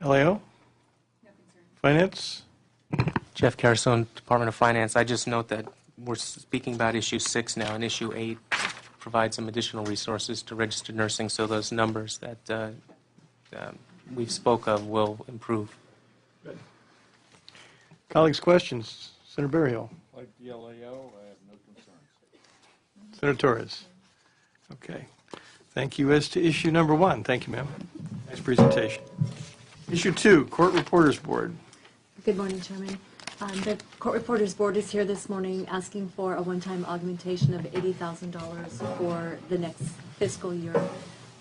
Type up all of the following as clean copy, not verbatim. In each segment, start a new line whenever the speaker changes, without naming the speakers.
LAO? Finance?
Jeff Carasone, Department of Finance. I just note that we're speaking about issue 6 now, and issue 8 provides some additional resources to registered nursing, so those numbers that we've spoke of will improve.
Good. Colleagues, questions? Senator Berryhill.
Like the LAO, I have no concerns.
Senator Torres. Okay. Thank you. As to issue number 1, thank you, ma'am. Nice presentation. Issue 2, Court Reporters Board.
Good morning, Chairman. The Court Reporters Board is here this morning asking for a one-time augmentation of $80,000 for the next fiscal year.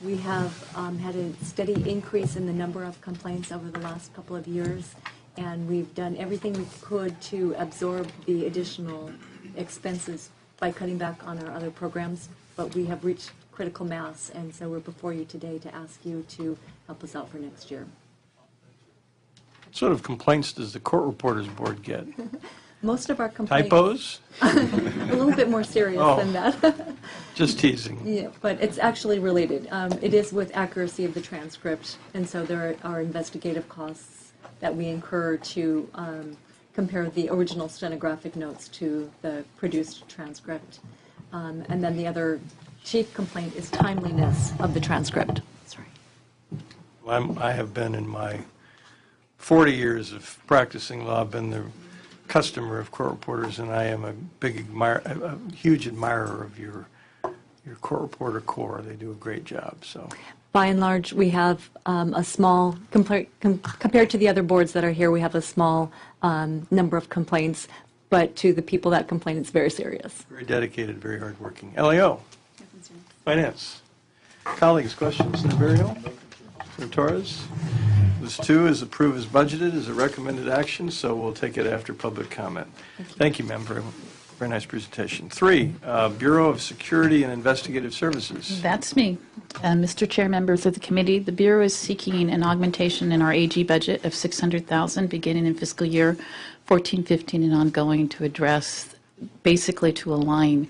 We have had a steady increase in the number of complaints over the last couple of years, and we've done everything we could to absorb the additional expenses by cutting back on our other programs, but we have reached critical mass, and so we're before you today to ask you to help us out for next year.
What sort of complaints does the Court Reporters Board get?
Most of our complaints...
Typos?
A little bit more serious than that.
Just teasing.
Yeah, but it's actually related. It is with accuracy of the transcript, and so there are investigative costs that we incur to compare the original stenographic notes to the produced transcript. And then the other chief complaint is timeliness of the transcript. Sorry.
Well, I have been in my 40 years of practicing law, I've been the customer of court reporters, and I am a huge admirer of your court reporter corps. They do a great job. So,
by and large, we have a small, compared to the other boards that are here, we have a small number of complaints, but to the people that complain, it's very serious.
Very dedicated, very hardworking. LAO. Finance. Colleagues, questions? Senator Berryhill? Senator Torres? List 2 is approved as budgeted as a recommended action, so we'll take it after public comment. Thank you, ma'am, for a very nice presentation. 3, Bureau of Security and Investigative Services.
That's me. Mr. Chair, members of the committee, the Bureau is seeking an augmentation in our AG budget of $600,000 beginning in fiscal year 14-15 and ongoing to address, basically to align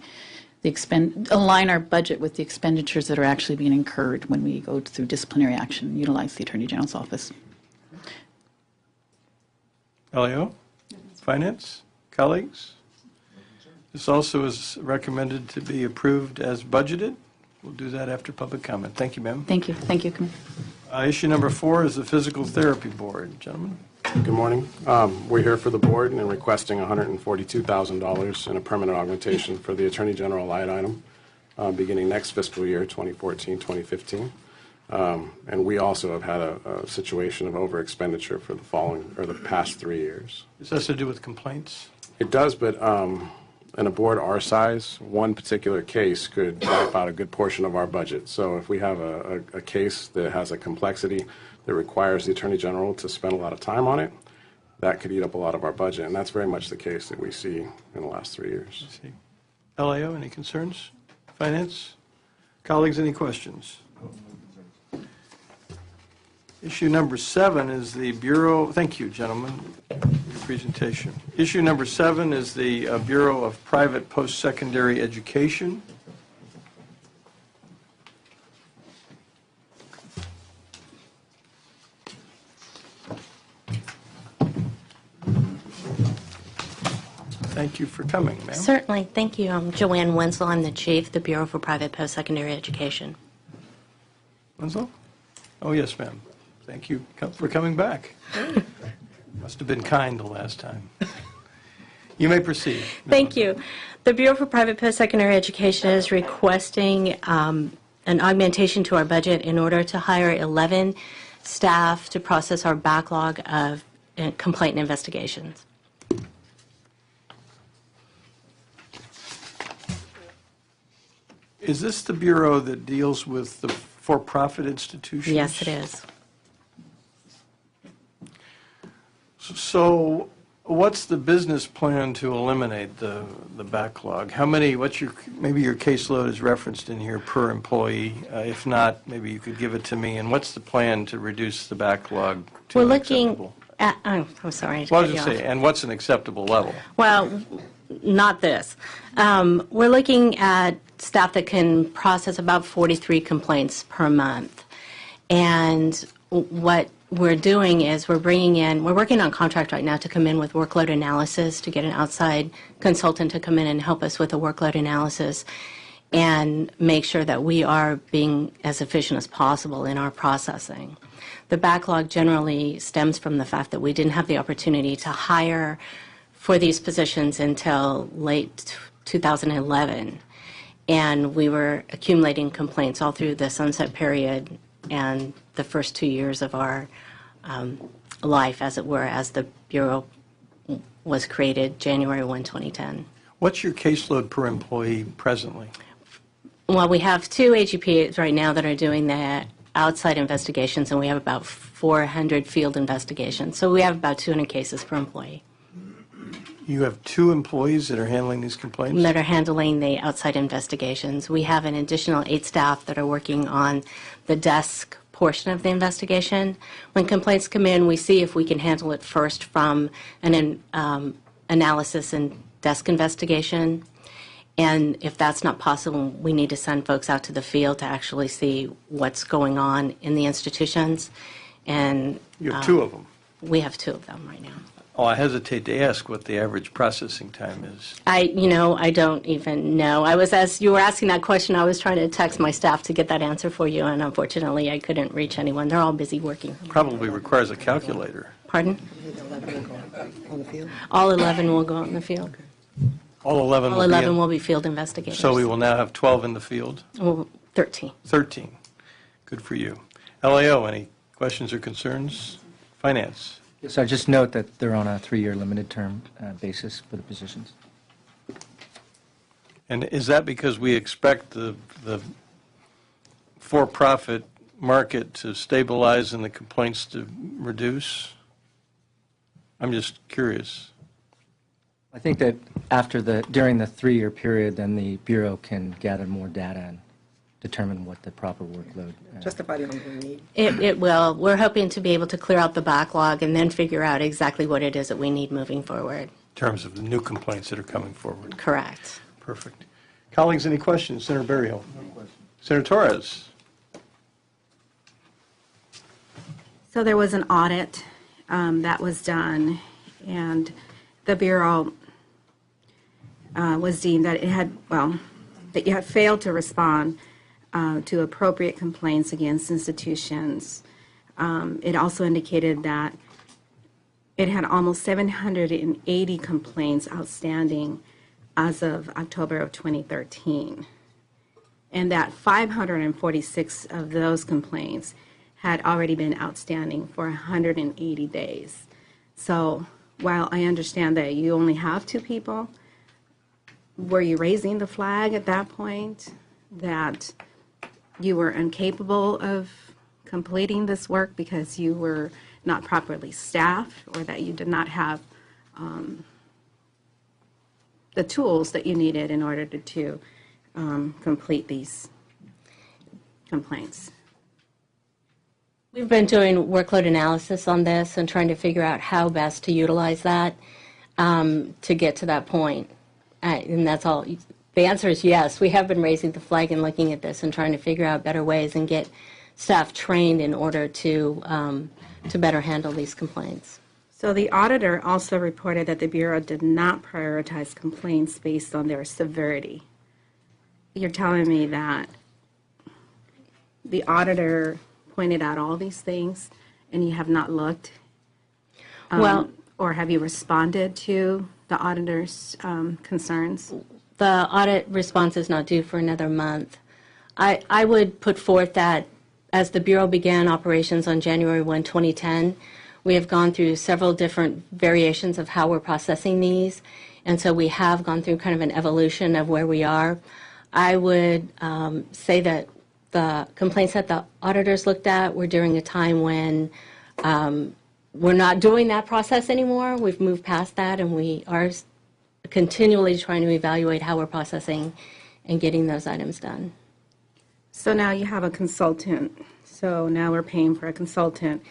our budget with the expenditures that are actually being incurred when we go through disciplinary action and utilize the Attorney General's office.
LAO? Finance? Colleagues? This also is recommended to be approved as budgeted. We'll do that after public comment. Thank you, ma'am.
Thank you. Thank you, Commissioner.
Issue number 4 is the Physical Therapy Board. Gentlemen?
Good morning. We're here for the board and requesting $142,000 in a permanent augmentation for the Attorney General line item beginning next fiscal year, 2014-2015. And we also have had a situation of over-expenditure for the past 3 years.
This has to do with complaints?
It does, but in a board our size, one particular case could wipe out a good portion of our budget. So if we have a case that has a complexity that requires the Attorney General to spend a lot of time on it, that could eat up a lot of our budget, and that's very much the case that we see in the last 3 years.
I see. LAO, any concerns? Finance? Colleagues, any questions? Issue number 7 is the Bureau, thank you, gentlemen, for your presentation. Issue number 7 is the Bureau of Private Post-Secondary Education. Thank you for coming, ma'am.
Certainly. Thank you. I'm Joanne Wenzel. I'm the chief, the Bureau for Private Post-Secondary Education.
Wenzel? Oh, yes, ma'am. Thank you for coming back. Must have been kind the last time. You may proceed.
Thank you. The Bureau for Private Post-Secondary Education is requesting an augmentation to our budget in order to hire 11 staff to process our backlog of complaint investigations.
Is this the Bureau that deals with the for-profit institutions?
Yes, it is.
So what's the business plan to eliminate the backlog? How many, maybe your caseload is referenced in here per employee. If not, maybe you could give it to me. And what's the plan to reduce the backlog to
We're looking at, I'm sorry.
Well, I was just saying, and what's an acceptable level?
Well, not this. We're looking at staff that can process about 43 complaints per month. And what we're doing is we're working on contract right now to come in with workload analysis, to get an outside consultant to come in and help us with a workload analysis and make sure that we are being as efficient as possible in our processing. The backlog generally stems from the fact that we didn't have the opportunity to hire for these positions until late 2011, and we were accumulating complaints all through the sunset period and the first 2 years of our life, as it were, as the Bureau was created January 1, 2010.
What's your caseload per employee presently?
Well, we have 2 AGPs right now that are doing the outside investigations, and we have about 400 field investigations. So we have about 200 cases per employee.
You have 2 employees that are handling these complaints?
That are handling the outside investigations. We have an additional 8 staff that are working on the desk portion of the investigation. When complaints come in, we see if we can handle it first from an analysis and desk investigation. And if that's not possible, we need to send folks out to the field to actually see what's going on in the institutions. And
You have 2 of them.
we have 2 of them right now.
Oh, I hesitate to ask what the average processing time is.
I don't even know. As you were asking that question, I was trying to text my staff to get that answer for you, and unfortunately, I couldn't reach anyone. They're all busy working.
Probably requires a calculator.
Pardon? All 11 will go out in the field.
All 11
All
will be
11
in.
will be field investigators.
So we will now have 12 in the field?
Well, 13.
13. Good for you. LAO, any questions or concerns? Finance?
Yes, I just note that they're on a 3-year limited term basis for the positions.
And is that because we expect the for-profit market to stabilize and the complaints to reduce? I'm just curious.
I think that during the 3-year period, then the Bureau can gather more data and determine what the proper workload.
Justify the ongoing need.
It will. We're hoping to be able to clear out the backlog and then figure out exactly what it is that we need moving forward.
In terms of the new complaints that are coming forward.
Correct.
Perfect. Colleagues, any questions? Senator Berryhill. No questions. Senator Torres.
So there was an audit that was done, and the Bureau was deemed that that you had failed to respond to appropriate complaints against institutions. It also indicated that it had almost 780 complaints outstanding as of October of 2013, and that 546 of those complaints had already been outstanding for 180 days. So while I understand that you only have 2 people, were you raising the flag at that point that you were incapable of completing this work because you were not properly staffed, or that you did not have the tools that you needed in order to complete these complaints?
We've been doing workload analysis on this and trying to figure out how best to utilize that to get to that point. And that's all. The answer is yes. We have been raising the flag and looking at this and trying to figure out better ways and get staff trained in order to better handle these complaints.
So the auditor also reported that the Bureau did not prioritize complaints based on their severity. You're telling me that the auditor pointed out all these things and you have not looked? Or have you responded to the auditor's concerns?
The audit response is not due for another month. I would put forth that as the Bureau began operations on January 1, 2010, we have gone through several different variations of how we're processing these, and so we have gone through kind of an evolution of where we are. I would say that the complaints that the auditors looked at were during a time when we're not doing that process anymore. We've moved past that, and we are continually trying to evaluate how we're processing and getting those items done.
So now you have a consultant. So now we're paying for a consultant.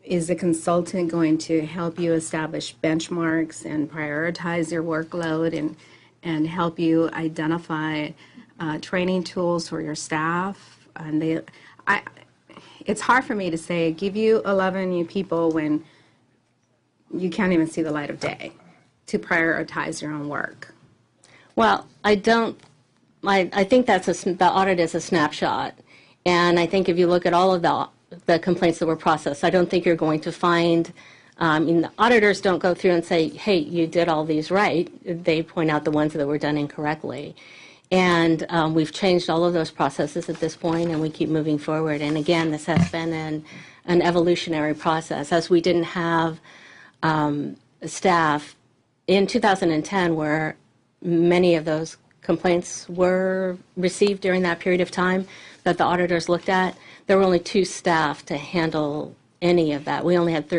Is the consultant going to help you establish benchmarks and prioritize your workload and help you identify training tools for your staff? And it's hard for me to say, give you 11 new people when you can't even see the light of day to prioritize your own work.
Well, I think the audit is a snapshot. And I think if you look at all of the complaints that were processed, I don't think you're going to find, the auditors don't go through and say, hey, you did all these right. They point out the ones that were done incorrectly. And we've changed all of those processes at this point, and we keep moving forward. And again, this has been an evolutionary process. As we didn't have staff in 2010 where many of those complaints were received during that period of time that the auditors looked at, there were only 2 staff to handle any of that. We only had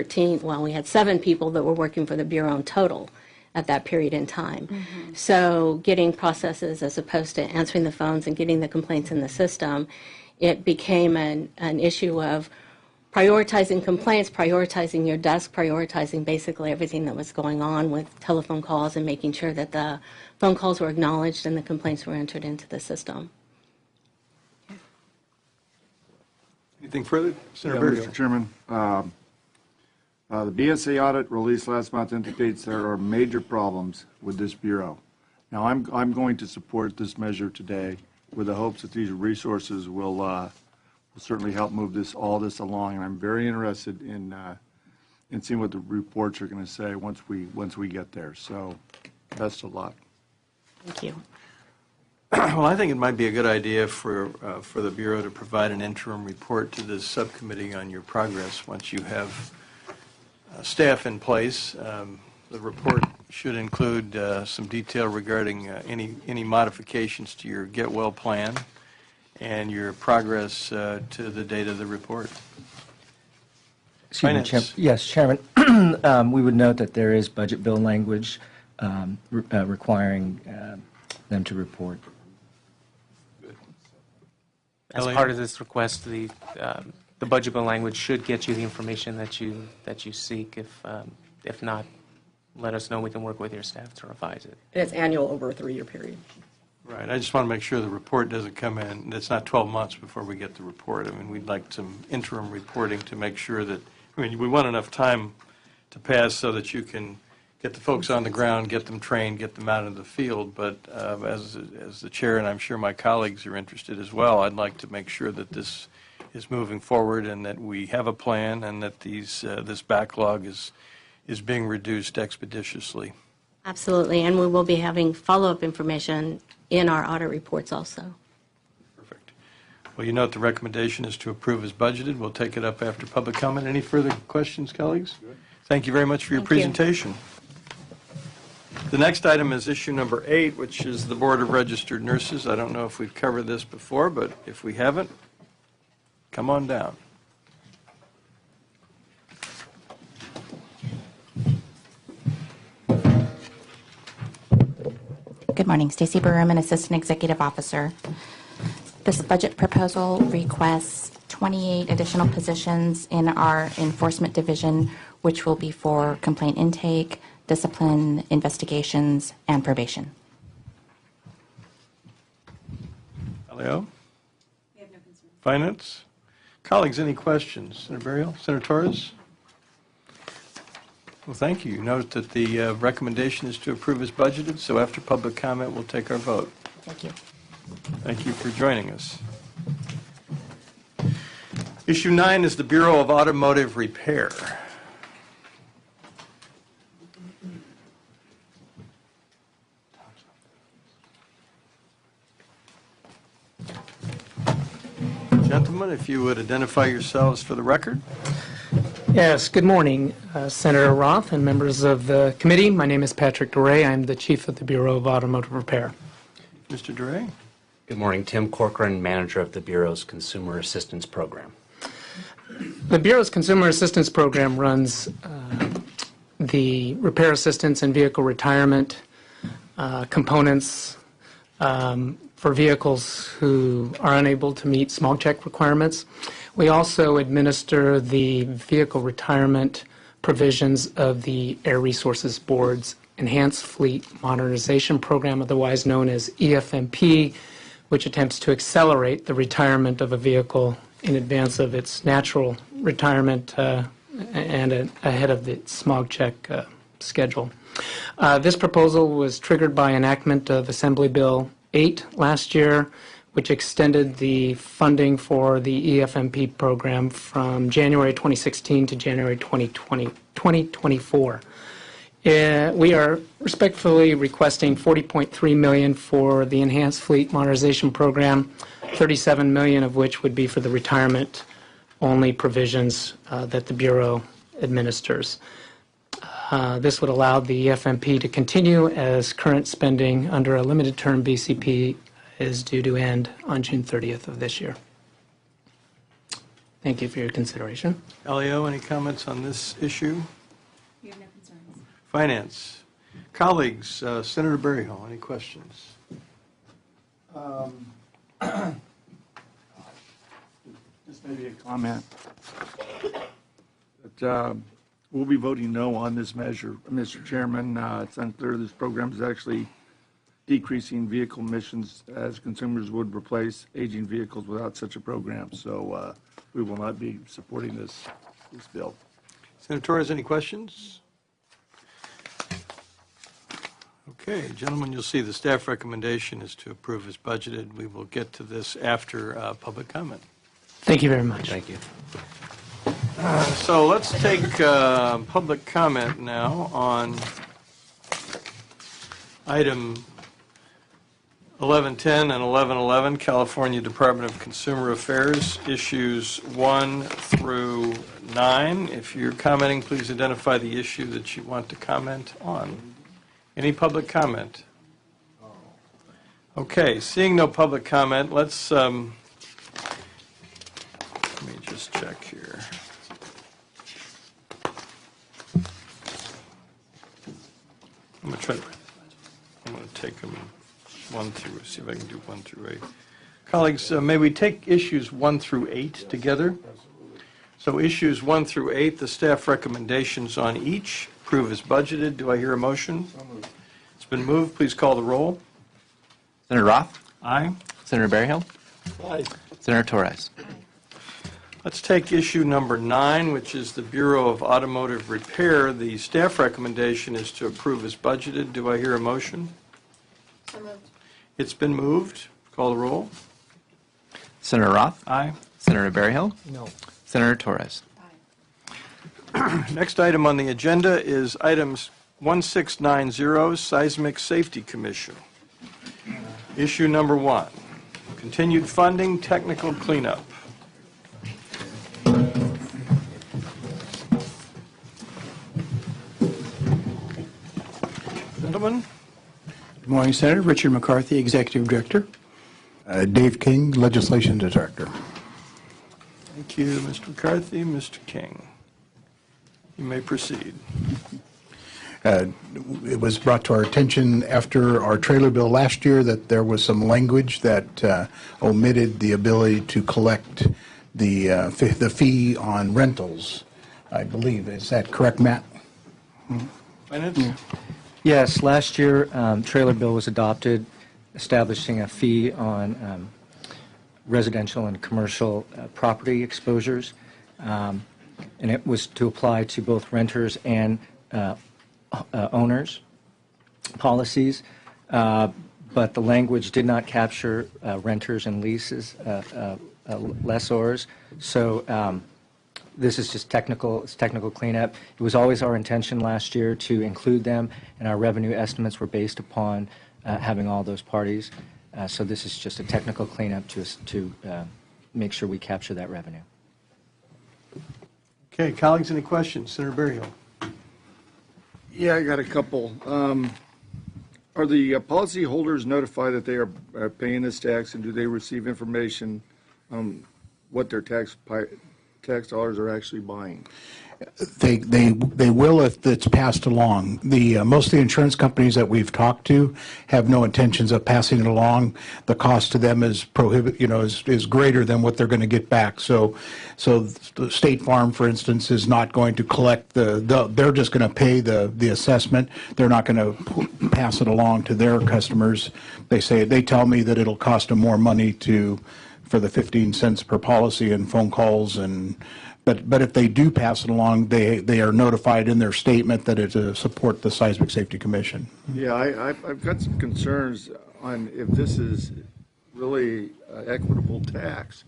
7 people that were working for the Bureau in total at that period in time. Mm-hmm. So getting processes as opposed to answering the phones and getting the complaints in the system, it became an issue of prioritizing complaints, prioritizing your desk, prioritizing basically everything that was going on with telephone calls and making sure that the phone calls were acknowledged and the complaints were entered into the system.
Anything further? Senator Berrio.
Mr. Chairman, the BSA audit released last month indicates there are major problems with this Bureau. Now, I'm going to support this measure today with the hopes that these resources will certainly help move all this along, and I'm very interested in seeing what the reports are going to say once we get there. So, best of luck.
Thank you.
Well, I think it might be a good idea for the Bureau to provide an interim report to this subcommittee on your progress once you have staff in place. The report should include some detail regarding any modifications to your Get Well plan and your progress to the date of the report.
Excuse me,
Finance.
Yes, Chairman. We would note that there is budget bill language requiring them to report.
As
Elliot?
part of this request, the budget bill language should get you the information that you seek. If not, let us know. We can work with your staff to revise it.
And it's annual over a 3-year period.
Right. I just want to make sure the report doesn't come in. It's not 12 months before we get the report. I mean, we'd like some interim reporting to make sure that, we want enough time to pass so that you can get the folks on the ground, get them trained, get them out in the field. But as the chair, and I'm sure my colleagues are interested as well, I'd like to make sure that this is moving forward and that we have a plan and that this backlog is being reduced expeditiously.
Absolutely, and we will be having follow-up information in our audit reports also.
Perfect. Well, you note the recommendation is to approve as budgeted. We'll take it up after public comment. Any further questions, colleagues? Thank you very much for your presentation. The next item is issue number 8, which is the Board of Registered Nurses. I don't know if we've covered this before, but if we haven't, come on down.
Good morning. Stacy Berman, Assistant Executive Officer. This budget proposal requests 28 additional positions in our enforcement division, which will be for complaint intake, discipline, investigations, and probation.
Leo? We have no concerns. Finance? Colleagues, any questions? Senator Berrio? Senator Torres? Well, thank you. You note that the recommendation is to approve as budgeted, so after public comment, we'll take our vote.
Thank you.
Thank you for joining us. Issue 9 is the Bureau of Automotive Repair. Gentlemen, if you would identify yourselves for the record.
Yes, good morning, Senator Roth and members of the committee. My name is Patrick DeRay. I'm the Chief of the Bureau of Automotive Repair.
Mr. DeRay.
Good morning. Tim Corcoran, Manager of the Bureau's Consumer Assistance Program.
The Bureau's Consumer Assistance Program runs the repair assistance and vehicle retirement components for vehicles who are unable to meet small check requirements. We also administer the vehicle retirement provisions of the Air Resources Board's Enhanced Fleet Modernization Program, otherwise known as EFMP, which attempts to accelerate the retirement of a vehicle in advance of its natural retirement and ahead of the smog check schedule. This proposal was triggered by enactment of Assembly Bill 8 last year, which extended the funding for the EFMP program from January 2016 to January 2024. We are respectfully requesting $40.3 million for the Enhanced Fleet Modernization Program, $37 million of which would be for the retirement-only provisions that the Bureau administers. This would allow the EFMP to continue as current spending under a limited-term BCP is due to end on June 30th of this year. Thank you for your consideration.
Leo, any comments on this issue?
You have no concerns.
Finance. Colleagues, Senator Berryhill, any questions?
Just maybe a comment. But, we'll be voting no on this measure, Mr. Chairman. It's unclear this program is actually decreasing vehicle emissions as consumers would replace aging vehicles without such a program. So we will not be supporting this bill.
Senator Torres, any questions? Okay, gentlemen, you'll see the staff recommendation is to approve as budgeted. We will get to this after public comment.
Thank you very much.
Thank you.
So let's take public comment now on item 1110 and 1111, California Department of Consumer Affairs, issues 1 through 9. If you're commenting, please identify the issue that you want to comment on. Any public comment? Okay, seeing no public comment, let's, let me just check here. I'm going to take them 1 through, see if I can do 1 through 8. Colleagues, may we take issues 1 through 8 together? So issues 1 through 8, the staff recommendations on each, approve as budgeted. Do I hear a motion? It's been moved. Please call the roll.
Senator Roth?
Aye.
Senator Berryhill?
Aye.
Senator Torres?
Let's take issue number 9, which is the Bureau of Automotive Repair. The staff recommendation is to approve as budgeted. Do I hear a motion?
So moved.
It's been moved. Call the roll.
Senator Roth?
Aye.
Senator Berryhill?
No.
Senator Torres?
Next item on the agenda is items 1690, Seismic Safety Commission. Issue number 1, continued funding, technical cleanup. Gentlemen.
Good morning, Senator. Richard McCarthy, Executive Director. Dave King, Legislation Director.
Thank you, Mr. McCarthy. Mr. King, you may proceed.
It was brought to our attention after our trailer bill last year that there was some language that omitted the ability to collect the fee on rentals, I believe. Is that correct, Matt?
Finance?
Yeah. Yes, last year, trailer bill was adopted establishing a fee on residential and commercial property exposures, and it was to apply to both renters and owners' policies, but the language did not capture renters and leases, lessors. So this is just technical cleanup. It was always our intention last year to include them, and our revenue estimates were based upon having all those parties. So this is just a technical cleanup to make sure we capture that revenue.
Okay, colleagues, any questions? Senator Berryhill.
Yeah, I got a couple. Are the policyholders notified that they are paying this tax, and do they receive information on what their tax dollars are actually buying?
They will if it's passed along. Most of the insurance companies that we've talked to have no intentions of passing it along. The cost to them is is greater than what they're going to get back. So the State Farm, for instance, is not going to collect they're just going to pay the assessment. They're not going to pass it along to their customers. They tell me that it'll cost them more money for the 15 cents per policy and phone calls but if they do pass it along, they are notified in their statement that it support the Seismic Safety Commission.
Yeah, I've got some concerns on if this is really equitable tax.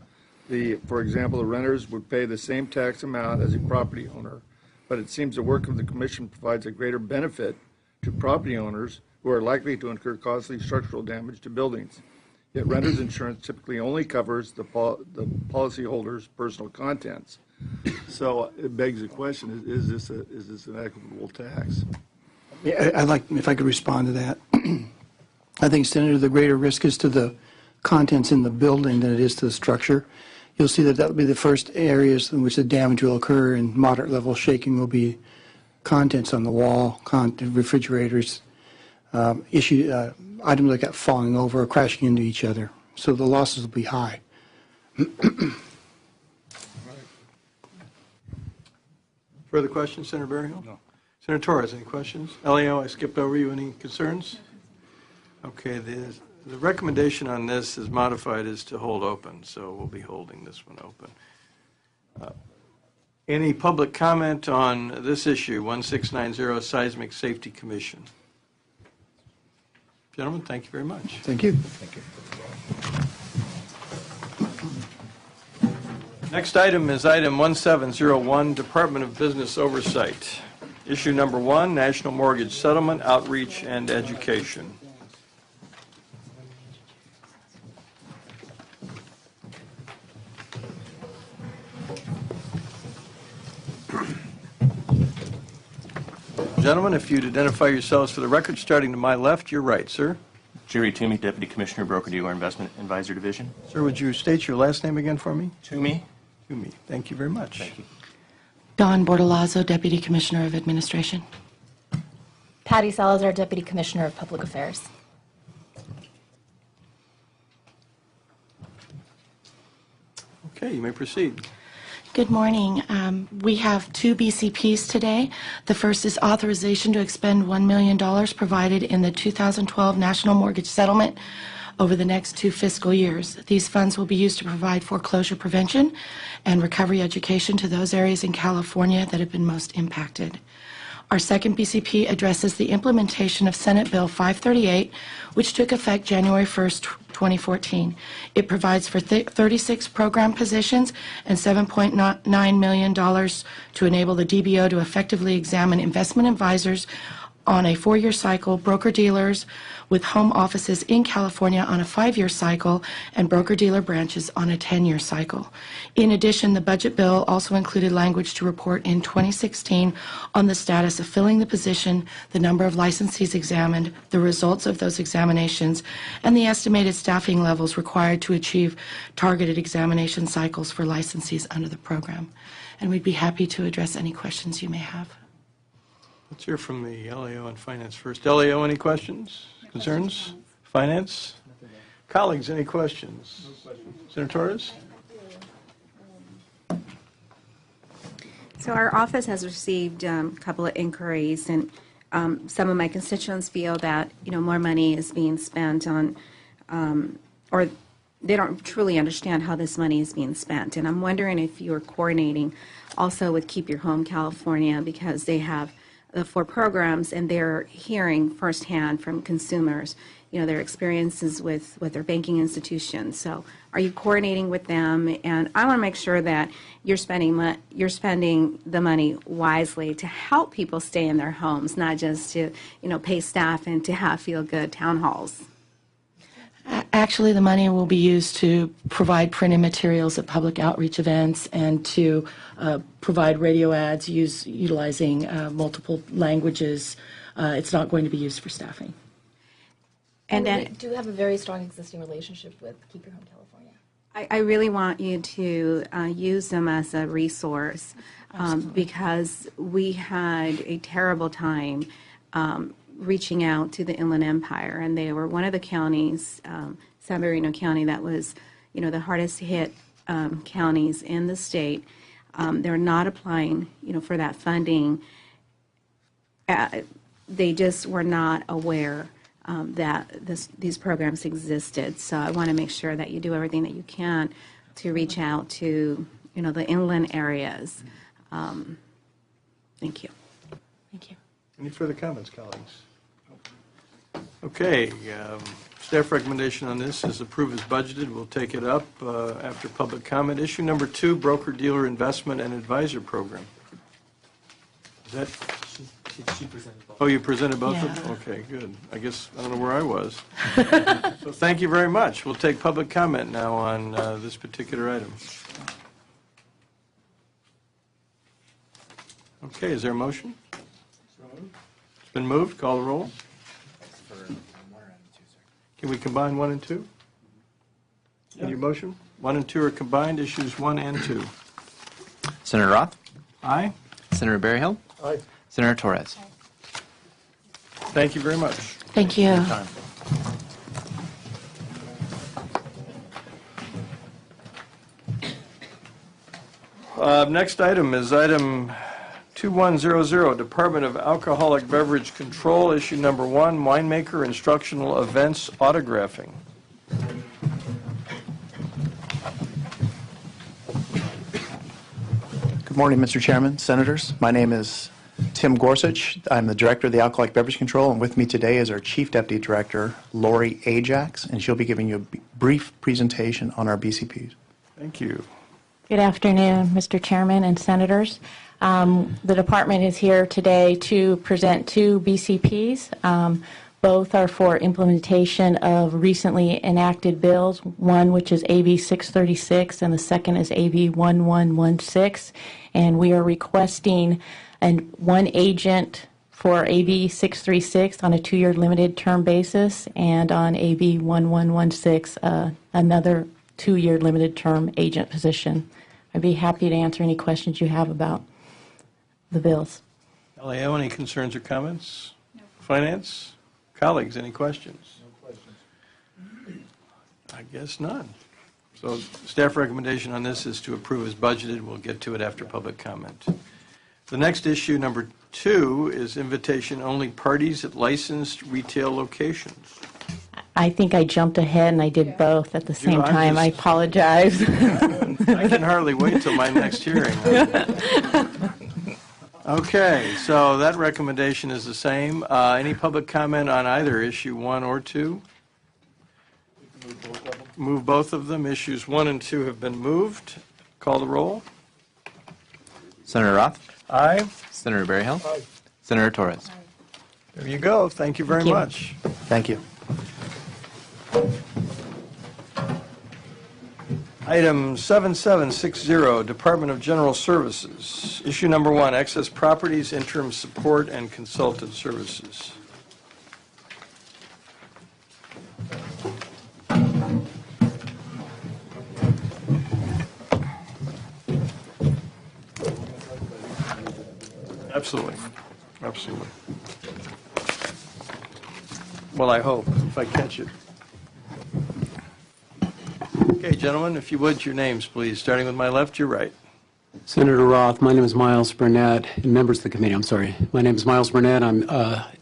For example, the renters would pay the same tax amount as a property owner, but it seems the work of the commission provides a greater benefit to property owners who are likely to incur costly structural damage to buildings. Yet renters insurance typically only covers the policyholder's personal contents. So it begs the question: is this an equitable tax?
Yeah, I'd like, if I could respond to that. I think, Senator, the greater risk is to the contents in the building than it is to the structure. You'll see that will be the first areas in which the damage will occur, and moderate level shaking will be contents on the wall, refrigerators, items like that falling over or crashing into each other. So the losses will be high.
Further questions, Senator Berryhill? No. Senator Torres, any questions? Leo, I skipped over you. Any concerns? Okay, the recommendation on this is modified is to hold open, so we'll be holding this one open. Any public comment on this issue, 1690 Seismic Safety Commission? Gentlemen, thank you very much.
Thank you.
Thank you.
Next item is item 1701, Department of Business Oversight. Issue number 1, National Mortgage Settlement, Outreach, and Education. Gentlemen, if you'd identify yourselves for the record, starting to my left, your right, sir.
Jerry Toomey, Deputy Commissioner, Broker-Dealer Investment Advisor Division.
Sir, would you state your last name again for me?
Toomey.
Toomey. Thank you very much.
Thank you.
Dawn Bortolazzo, Deputy Commissioner of Administration.
Patty Salazar, Deputy Commissioner of Public Affairs.
Okay, you may proceed.
Good morning. We have two BCPs today. The first is authorization to expend $1 million provided in the 2012 National Mortgage Settlement over the next 2 fiscal years. These funds will be used to provide foreclosure prevention and recovery education to those areas in California that have been most impacted. Our second BCP addresses the implementation of Senate Bill 538, which took effect January 1st, 2014. It provides for 36 program positions and $7.9 million to enable the DBO to effectively examine investment advisors on a 4-year cycle, broker-dealers with home offices in California on a 5-year cycle, and broker-dealer branches on a 10-year cycle. In addition, the budget bill also included language to report in 2016 on the status of filling the position, the number of licensees examined, the results of those examinations, and the estimated staffing levels required to achieve targeted examination cycles for licensees under the program. And we'd be happy to address any questions you may have.
Let's hear from the LAO and Finance first. LAO, any questions, concerns? Finance? Colleagues, any questions? No questions. Senator Torres?
So our office has received a couple of inquiries, and some of my constituents feel that, more money is being spent on, or they don't truly understand how this money is being spent. And I'm wondering if you're coordinating also with Keep Your Home California, because they have the 4 programs, and they're hearing firsthand from consumers, their experiences with their banking institutions. So are you coordinating with them? And I want to make sure that you're spending the money wisely to help people stay in their homes, not just to, pay staff and to have feel-good town halls.
Actually, the money will be used to provide printed materials at public outreach events and to provide radio ads utilizing multiple languages. It's not going to be used for staffing.
And we do have a very strong existing relationship with Keep Your Home California.
I really want you to use them as a resource because we had a terrible time reaching out to the Inland Empire, and they were one of the counties, San Bernardino County, that was, the hardest hit counties in the state. They're not applying, for that funding. They just were not aware these programs existed. So I want to make sure that you do everything that you can to reach out to, the inland areas. Thank you.
Thank you.
Any further comments, colleagues? Okay, staff recommendation on this is approve as budgeted. We'll take it up after public comment. Issue number 2, broker-dealer investment and advisor program. Is that?
She presented both.
Oh, you presented both of them? Okay, good. I guess I don't know where I was. So thank you very much. We'll take public comment now on this particular item. Okay, is there a motion? It's been moved. Call the roll. Can we combine 1 and 2? In your motion? 1 and 2 are combined, issues 1 and 2.
Senator Roth?
Aye.
Senator Berryhill?
Aye.
Senator Torres?
Thank you very much.
Thank you.
Good time. Next item is item 2100, Department of Alcoholic Beverage Control, issue number 1, winemaker instructional events autographing.
Good morning, Mr. Chairman, Senators. My name is Tim Gorsuch. I'm the Director of the Alcoholic Beverage Control, and with me today is our Chief Deputy Director, Lori Ajax, and she'll be giving you a brief presentation on our BCPs.
Thank you.
Good afternoon, Mr. Chairman and Senators. The department is here today to present 2 BCPs. Both are for implementation of recently enacted bills, one which is AB 636 and the second is AB 1116. And we are requesting one agent for AB 636 on a 2-year limited term basis, and on AB 1116 another 2-year limited term agent position. I'd be happy to answer any questions you have about the bills.
LAO, any concerns or comments? No. Finance? Colleagues, any questions? No questions. I guess none. So staff recommendation on this is to approve as budgeted. We'll get to it after public comment. The next issue, number 2, is invitation-only parties at licensed retail locations.
I think I jumped ahead and I did both at the same time. I apologize.
I can hardly wait till my next hearing. Okay, so that recommendation is the same. Any public comment on either issue 1 or 2? Move both of them. Issues 1 and 2 have been moved. Call the roll.
Senator Roth?
Aye.
Senator Berryhill? Aye. Senator Torres?
There you go. Thank you very much.
Thank you.
Item 7760, Department of General Services. Issue number 1, excess properties, interim support, and consultant services. Absolutely. Absolutely. Well, I hope, if I catch it. Okay, gentlemen, if you would, your names, please, starting with my left, your right.
Senator Roth, my name is Miles Burnett, and members of the committee, I'm sorry. My name is Miles Burnett. I'm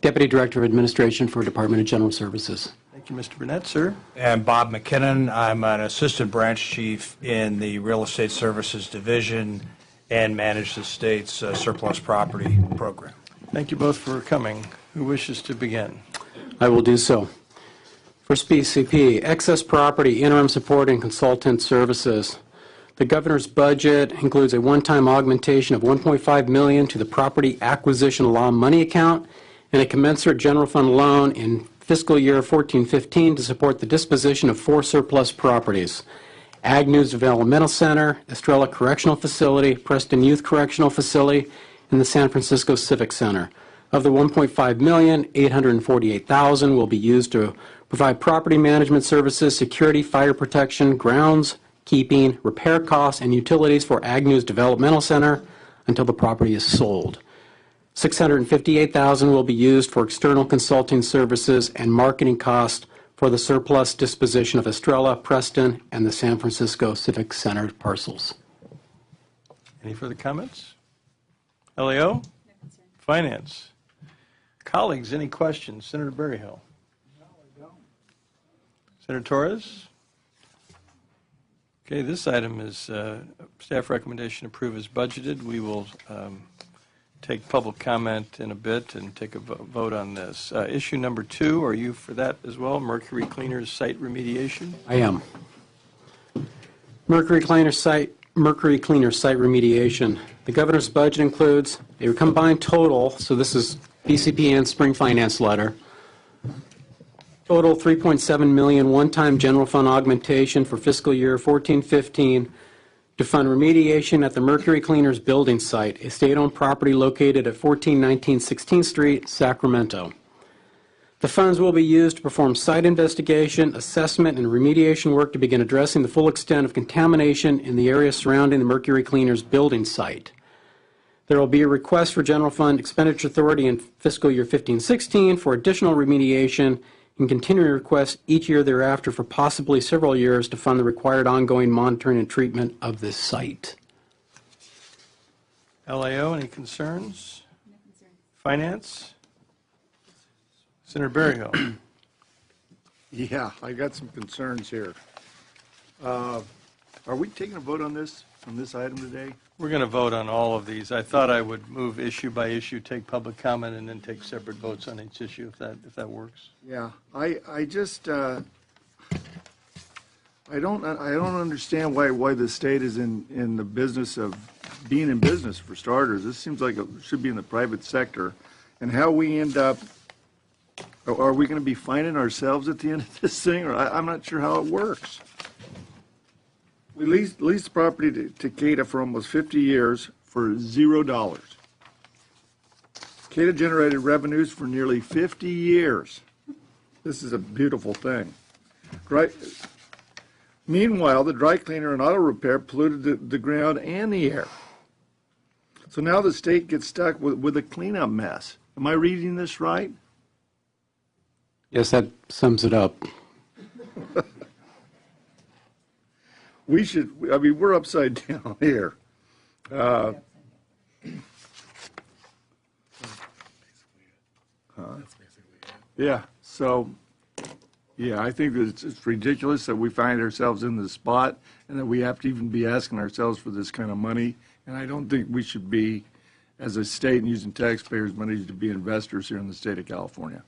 Deputy Director of Administration for Department of General Services.
Thank you, Mr. Burnett, sir.
And Bob McKinnon. I'm an Assistant Branch Chief in the Real Estate Services Division and manage the state's surplus property program.
Thank you both for coming. Who wishes to begin?
I will do so. First BCP, excess property, interim support, and consultant services. The governor's budget includes a one-time augmentation of $1.5 million to the property acquisition law money account and a commensurate general fund loan in fiscal year 14-15 to support the disposition of 4 surplus properties: Agnews Developmental Center, Estrella Correctional Facility, Preston Youth Correctional Facility, and the San Francisco Civic Center. Of the $1.5 million, $848,000 will be used to provide property management services, security, fire protection, grounds, keeping, repair costs, and utilities for Agnews Developmental Center until the property is sold. $658,000 will be used for external consulting services and marketing costs for the surplus disposition of Estrella, Preston, and the San Francisco Civic Center parcels.
Any further comments? LAO? Finance? Colleagues, any questions? Senator Berryhill. Senator Torres? Okay, this item is staff recommendation approve as budgeted. We will take public comment in a bit and take a vote on this. Issue number 2, are you for that as well? Mercury Cleaners site remediation?
I am. Mercury Cleaners site remediation. The governor's budget includes a combined total, so this is BCP and spring finance letter, total $3.7 million one-time general fund augmentation for fiscal year 14-15 to fund remediation at the Mercury Cleaners building site, a state-owned property located at 1419 16th Street, Sacramento. The funds will be used to perform site investigation, assessment, and remediation work to begin addressing the full extent of contamination in the area surrounding the Mercury Cleaners building site. There will be a request for general fund expenditure authority in fiscal year 15-16 for additional remediation and continuing requests each year thereafter for possibly several years to fund the required ongoing monitoring and treatment of this site.
LAO, any concerns? No concerns. Finance? Senator Berryhill.
Yeah, I got some concerns here. Are we taking a vote on this item today?
We're going to vote on all of these. I thought I would move issue by issue, take public comment, and then take separate votes on each issue, if that works.
Yeah, I just I don't understand why the state is in the business of being in business for starters. This seems like it should be in the private sector, and how we end up. Are we going to be finding ourselves at the end of this thing, or I'm not sure how it works. We leased the property to CATA for almost 50 years for $0. CATA generated revenues for nearly 50 years. This is a beautiful thing. Right? Meanwhile, the dry cleaner and auto repair polluted the ground and the air. So now the state gets stuck with a cleanup mess. Am I reading this right?
Yes, that sums it up.
We're upside down here. Yeah, so, yeah, I think that it's ridiculous that we find ourselves in this spot and that we have to even be asking ourselves for this kind of money. And I don't think we should be, as a state, and using taxpayers' money to be investors here in the state of California.